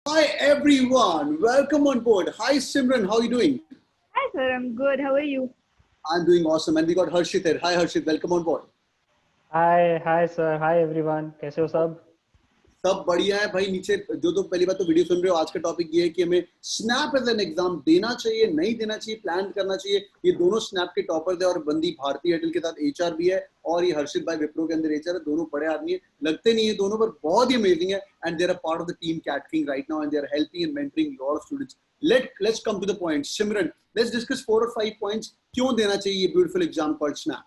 Hi everyone, welcome on board. Hi Simran, how are you doing? Hi sir, I'm good. How are you? I'm doing awesome and we got Harshit here. Hi Harshit, welcome on board. Hi sir, hi everyone, कैसे हो सब? सब बढ़िया है भाई। नीचे जो पहली बार तो वीडियो सुन रहे हो, आज का टॉपिक ये है कि हमें स्नैप एज एन एग्जाम देना चाहिए, नहीं देना चाहिए, प्लान करना चाहिए। ये दोनों स्नैप के टॉपर थे और बंदी भारतीय एयरटेल के साथ एचआर भी है और ये हर्षित भाई विप्रो के अंदर एचआर है। दोनों बड़े आदमी है, लगते नहीं है दोनों, पर बहुत ही अमेजिंग है and they are part of the team CATKing right now and they are helping and mentoring lot of students. Let's come to the point. Simran, let's discuss 4 or 5 points क्यों देना चाहिए ये beautiful exam called snap.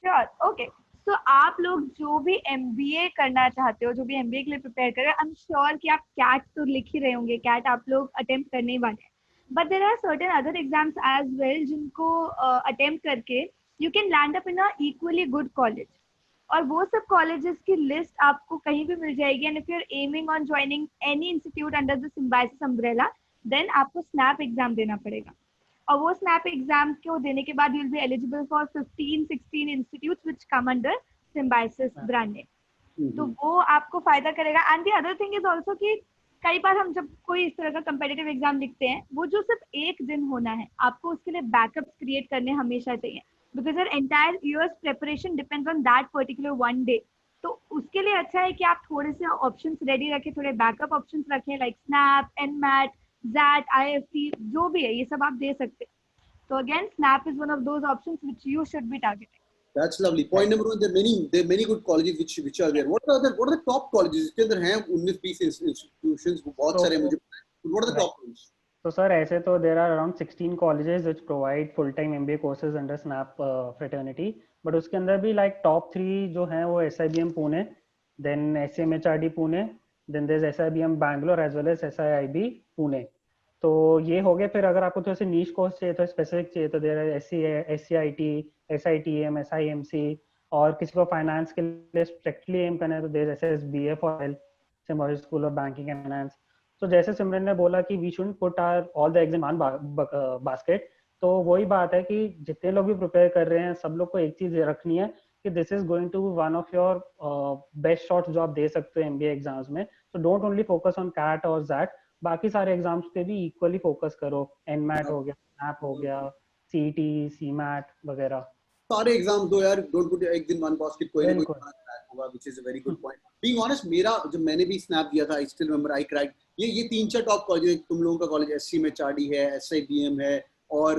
Sure. Okay. तो आप लोग जो भी MBA करना चाहते हो, जो भी MBA के लिए प्रिपेयर कर रहे हो, आई एम श्योर कि आप CAT तो लिख ही रहे होंगे, CAT आप लोग अटेम्प्ट करने ही वाले हैं। But there are certain other exams as well जिनको अटेम्प्ट करके you can land up in a equally good college, और वो सब कॉलेजेस की लिस्ट आपको कहीं भी मिल जाएगी। And if you are aiming on joining any institute under the Symbiosis umbrella, then आपको स्नैप एग्जाम देना पड़ेगा। और वो स्नैप एग्जाम को देने के बाद you will be eligible for 15-16 institutes which come under symbiosis brand name. तो वो आपको फायदा करेगा। And the other thing is also कि कई बार हम जब कोई इस तरह का कंपेटिटिव एग्जाम लिखते हैं, वो जो सिर्फ एक दिन होना है, आपको उसके लिए बैकअप्स क्रिएट करने हमेशा चाहिए, because your entire years preparation depends on that particular one day. तो उसके लिए अच्छा है कि आप थोड़े से ऑप्शंस रेडी रखें, थोड़े बैकअप ऑप्शंस रखें, like snap, NMAT, ZAT, IFT, जो भी है ये सब आप दे सकते हैं। तो again snap is one of those options which you should be targeting. That's lovely. Point number one, there are many good colleges which are there. What are the top colleges? इसके अंदर हैं 19-20 institutions, बहुत सारे मुझे पता है। What are the top ones? तो sir ऐसे तो there are around 16 colleges which provide full-time MBA courses under SNAP fraternity, but उसके अंदर भी like top 3 जो हैं वो SIBM Pune, then SMHRD Pune, then there's SIBM Bangalore as well as SIIB Pune. तो ये हो गए। फिर अगर आपको थोड़े से नीश कोर्स चाहिए तो स्पेसिफिक चाहिए तो there are SCIT, SITM, SIMC, और किसी को फाइनेंस के लिए स्ट्रिक्टली एम करना है तो देयर SSBF और Symbiosis school of banking and finance. तो जैसे सिमरन ने बोला कि we shouldn't put our all the eggs in one basket, तो वही बात है कि जितने लोग भी प्रिपेयर कर रहे हैं सब लोग को एक चीज रखनी है कि this is going to one of your best shots जो आप दे सकते हो MBA एग्जाम्स में। तो don't only focus on CAT और ZAT, बाकी सारे एग्जाम्स पे भी इक्वली फोकस करो। NMAT हो गया, SNAP हो गया, CET, CMAT वगैरह सारे एग्जाम दो यार, डोंट पुट एक दिन वन बास्केट, कोई ना कोई क्रैक होगा, which is a very good point. Being honest, मेरा जब मैंने भी स्नैप दिया था, I still remember I cracked ये 3-4 टॉप कॉलेज। तुम लोगों का कॉलेज SC में चार्डी है, SIBM है, और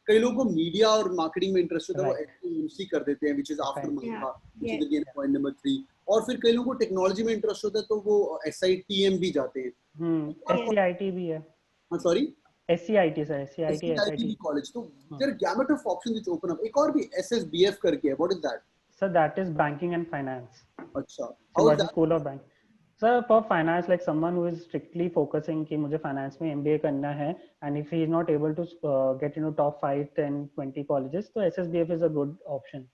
कई लोगों को मीडिया और मार्केटिंग में इंटरेस्ट होता है, वो SMC कर देते हैं, व्हिच इज आफ्टर मंगा, which is again point number 3। और फिर कई लोगों को टेक्नोलॉजी में इंटरेस्ट होता है तो वो SITM भी जाते हैं। SCIT भी है। हां sorry, SCIT sir, SCIT SIT college. तो there gamut of options which open up. एक और भी SSBF करके है, what is that? Sir that is banking and finance. अच्छा, how is that? School of bank sir for finance, like someone who is strictly focusing कि मुझे finance में MBA करना है and if he is not able to get into top 5, 10, 20 colleges, तो SSBF is a good option.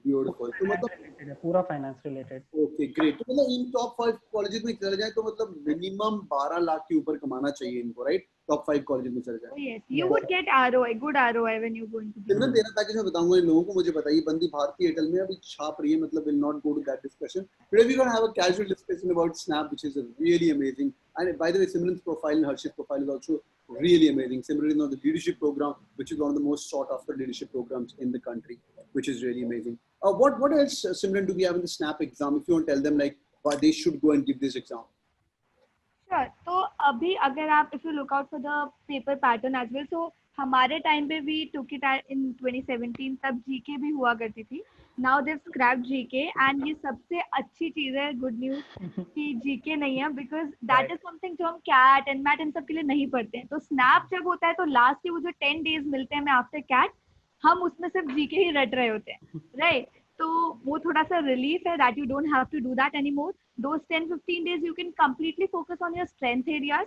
Beautiful. तो मतलब पूरा finance related. Okay great. तो मतलब इन टॉप 5 कॉलेजेस में चले जाए तो मतलब मिनिमम 12 लाख के ऊपर कमाना चाहिए इनको, राइट? टॉप 5 कॉलेज में चले जाए। Oh yes, you would get ROI, good ROI when you go into the सिमरन, तेरा पैकेज मैं बताऊंगा इन लोगों को, मुझे बताइए। बंदी भारतीय एयरटेल में अभी छाप रही है, मतलब will not go to that discussion. Today we gonna have a casual discussion about SNAP which is really amazing. And by the way, Simran's profile and Harshit's profile is also really amazing. Simran is on the leadership program, which is one of the most sought after leadership programs in the country, which is really amazing. What else, Simran, do we have in the SNAP exam? If you want to tell them like why they should go and give this exam. Sure. तो अभी अगर आप if you look out for the paper pattern as well, so हमारे time पे भी took it in 2017, तब GK भी हुआ करती थी। Now they've scrapped GK and ये सबसे अच्छी चीज है, गुड न्यूज, कि GK नहीं है, because that is something जो हम CAT, NMAT इन सब के लिए नहीं पढ़ते हैं। तो स्नैप जब होता है तो लास्ट के वो जो 10 days मिलते हैं हमें आफ्टर CAT, हम उसमें सिर्फ GK ही रट रहे होते हैं, राइट? तो वो थोड़ा सा रिलीफ है that you don't have to do that anymore. Those 10-15 days you can completely focus on your strength areas.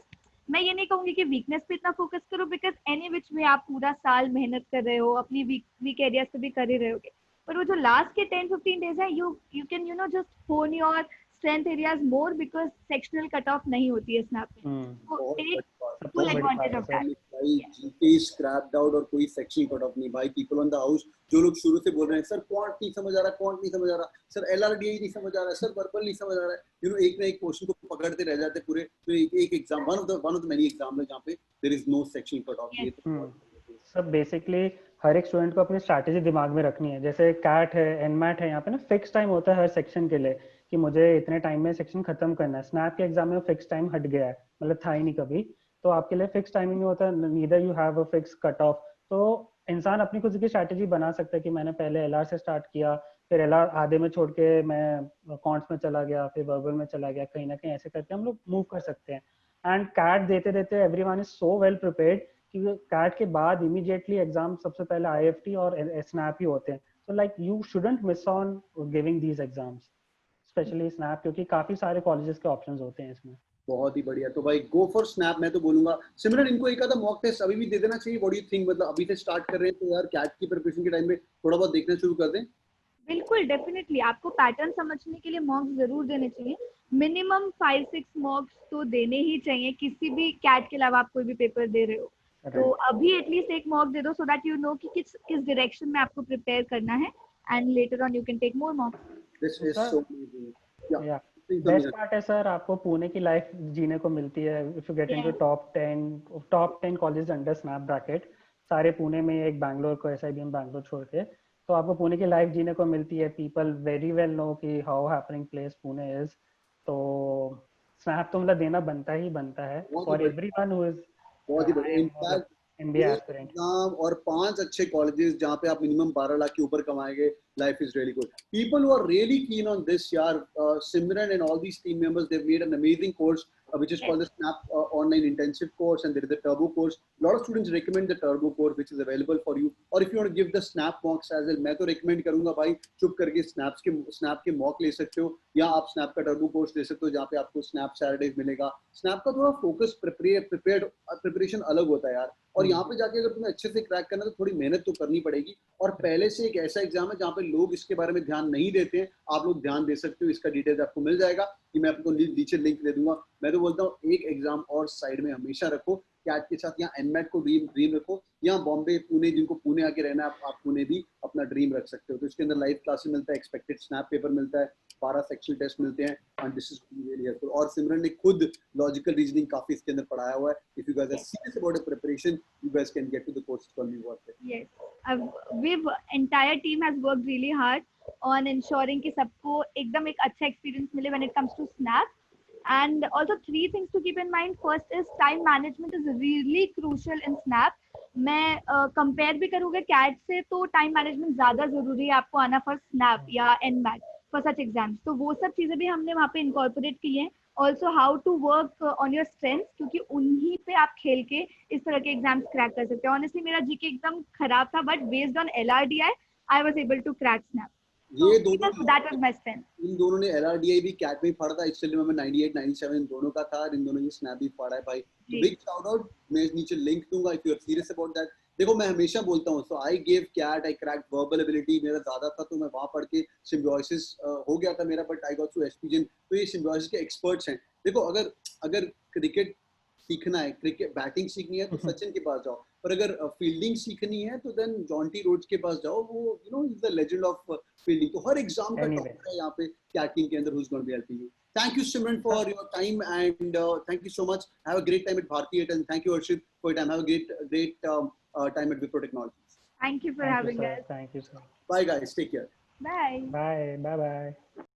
मैं ये नहीं कहूंगी कि वीकनेस पे इतना फोकस करो, बिकॉज एनी विच वे आप पूरा साल मेहनत कर रहे हो, अपनी वीक एरियाज पे भी कर ही रहे होगे, पर वो जो लास्ट के 10-15 डेज है, यू कैन जस्ट होन your strength areas more, because sectional cut off नहीं होती है स्नैप में। तो सबसे full बड़ी बात advantage है of सर। that. भाई जीके स्क्रैप्ड आउट और कोई सेक्शन कट ऑफ नहीं भाई। पीपल ऑन द हाउस जो लोग शुरू से बोल रहे हैं सर क्वांट नहीं समझ आ रहा, क्वांट नहीं समझ आ रहा, सर एलआरडीआई नहीं समझ आ रहा, सर वर्बल नहीं समझ आ रहा है, यू नो एक ना एक क्वेश्चन को पकड़ते रह जाते पूरे। तो एक exam one of the many exam है जहाँ पे there is no section cut off. ये तो सब बेसिकली हर एक स्टूडेंट को अपनी स्ट्रैटेजी दिमाग में रखनी है। जैसे कैट है, एनमैट है, यहाँ पे ना फिक्स टाइम होता है हर सेक्शन के लिए कि मुझे इतने टाइम में सेक्शन खत्म करना है। स्नैप के एग्जाम में फिक्स टाइम हट गया है, मतलब था ही नहीं कभी, तो आपके लिए फिक्स टाइमिंग होता है, neither you have a fix cut off. तो इंसान अपनी खुद की स्ट्रैटेजी बना सकता है कि मैंने पहले एलआर से स्टार्ट किया, फिर एलआर आधे में छोड़ के मैं कॉन्ट्स में चला गया, फिर वर्बल में चला गया, कहीं ना कहीं ऐसे करके हम लोग मूव कर सकते हैं। एंड कैट देते देते everyone is so well prepared कि कैट के बाद इमीडिएटली एग्जाम सबसे पहले आईएफटी और स्नैप ही होते हैं। So like you shouldn't miss on giving these exams, specially snap, क्योंकि काफी सारे कॉलेजेस के ऑप्शंस होते हैं इसमें। बहुत ही बढ़िया। तो भाई गो फॉर स्नैप। मैं तो बोलूंगा सिमरन इनको एक आधा मॉक टेस्ट अभी भी दे देना चाहिए। What do you think? मतलब अभी से स्टार्ट कर रहे हैं तो यार कैट की प्रिपरेशन के टाइम में थोड़ा बहुत देखना शुरू कर दें। बिल्कुल, डेफिनेटली आपको पैटर्न समझने के लिए मॉक्स जरूर देने चाहिए। मिनिमम 5-6 मॉक्स तो देने ही चाहिए, किसी भी कैट के अलावा आप कोई भी पेपर दे रहे हो तो अभी एटलीस्ट एक मॉक दे दो, सो दैट यू नो कि किस डायरेक्शन में आपको प्रिपेयर करना है, and later on you can take more mocks. This is so amazing. या बेस्ट पार्ट है सर, आपको पुणे की लाइफ जीने को मिलती है। If you get into top 10 college under SNAP bracket, सारे पुणे में, एक बैंगलोर को SIBM बैंगलोर छोड़ के, तो आपको पुणे की लाइफ जीने को मिलती है। पीपल वेरी वेल नो कि how happening place Pune is. तो स्नैप तो मतलब देना बनता ही बनता है फॉर एवरीवन हु इज बहुत ही बढ़िया। मतलब इनफैक्ट MBA एस्पिरेंट। एग्जाम और 5 अच्छे कॉलेजेस जहाँ पे आप मिनिमम 12 लाख के ऊपर कमाएंगे, life is really good. People who are really keen on this यार, Simran and all these team members, they've made an amazing course which is called the Snap online intensive course, and there is a turbo course. A lot of students recommend the turbo course which is available for you, or if you want to give the snap mocks as well, मैं तो recommend करूंगा भाई चुप करके snap के mock ले सकते हो, या आप snap का turbo course ले सकते हो जहाँ पे आपको snap Saturdays मिलेगा। snap का थोड़ा focus preparation अलग होता है यार, और यहाँ पे जाके अगर तुम्हें अच्छे से क्रैक करना है तो थोड़ी मेहनत तो करनी पड़ेगी। और पहले से एक ऐसा एग्जाम है जहाँ पे लोग इसके बारे में ध्यान नहीं देते हैं, आप लोग ध्यान दे सकते हो। इसका डिटेल्स आपको मिल जाएगा कि मैं आपको नीचे लिंक दे दूंगा। मैं तो बोलता हूँ एक एग्जाम और साइड में हमेशा रखो, कैट के साथ यहाँ एनमैट को ड्रीम रखो, यहाँ बॉम्बे पुणे, जिनको पुणे आके रहना है आप पुणे भी अपना ड्रीम रख सकते हो। तो इसके अंदर लाइव क्लासेस मिलता है, एक्सपेक्टेड स्नैप पेपर मिलता है, 12 सेक्शनल टेस्ट मिलते हैं, and this is really helpful. और सिमरन ने खुद लॉजिकल रीजनिंग काफी इसके अंदर पढ़ाया हुआ है। If you guys are serious about the preparation, you guys can get to the course from me worth it. Yes, entire team has worked really hard on ensuring कि सबको एकदम एक अच्छा experience मिले when it comes to Snap. And also 3 things to keep in mind. First is time management is really crucial in Snap. मैं compare भी करूँगा cat से, तो टाइम मैनेजमेंट ज्यादा जरूरी है आपको आना फॉर स्नैप या एनमैट फॉर सच एग्जाम्स। तो वो सब चीजें भी हमने वहाँ पे इनकॉर्पोरेट की हैं। Also how to work on your strength, क्योंकि उन्हीं पे आप खेल के इस तरह के एग्जाम्स क्रैक कर सकते हैं। ऑनेस्टली मेरा जीके एकदम खराब था, but based on LRDI I was able to crack SNAP. ये दोनों दैट वाज माय स्ट्रेंथ। इन दोनों ने LRDI भी कैट में पढ़ा था, इसलिए मैं 98 97 इन दोनों का था, इन दोनों ने स्नैप भी पढ़ा है भाई। Big shout out. मैं नीचे लिंक दूंगा if you are serious about that. देखो मैं हमेशा बोलता हूँ, so I give CAT, I crack verbal ability मेरा ज्यादा था तो मैं वहां पढ़ के सिम्बायोसिस हो गया था मेरा, but I got to SPJain। तो ये सिम्बायोसिस के एक्सपर्ट्स हैं। देखो अगर क्रिकेट सीखना है, क्रिकेट बैटिंग सीखनी है तो सचिन के पास जाओ, पर अगर फील्डिंग सीखनी है तो देन जॉन्टी रोड्स के पास जाओ, वो you know is the legend of fielding. तो हर एग्जाम का टॉपर है यहाँ पे कैटिंग के अंदर, who is going to be helping you. Thank you, Simran, for your time, and thank you so much. Have a great time at Bharti Airtel, and thank you, Arshit, for your time. Have a great time at Wipro Technologies. Thank you for having us. Thank you, sir. Bye, guys. Take care. Bye. Bye. Bye.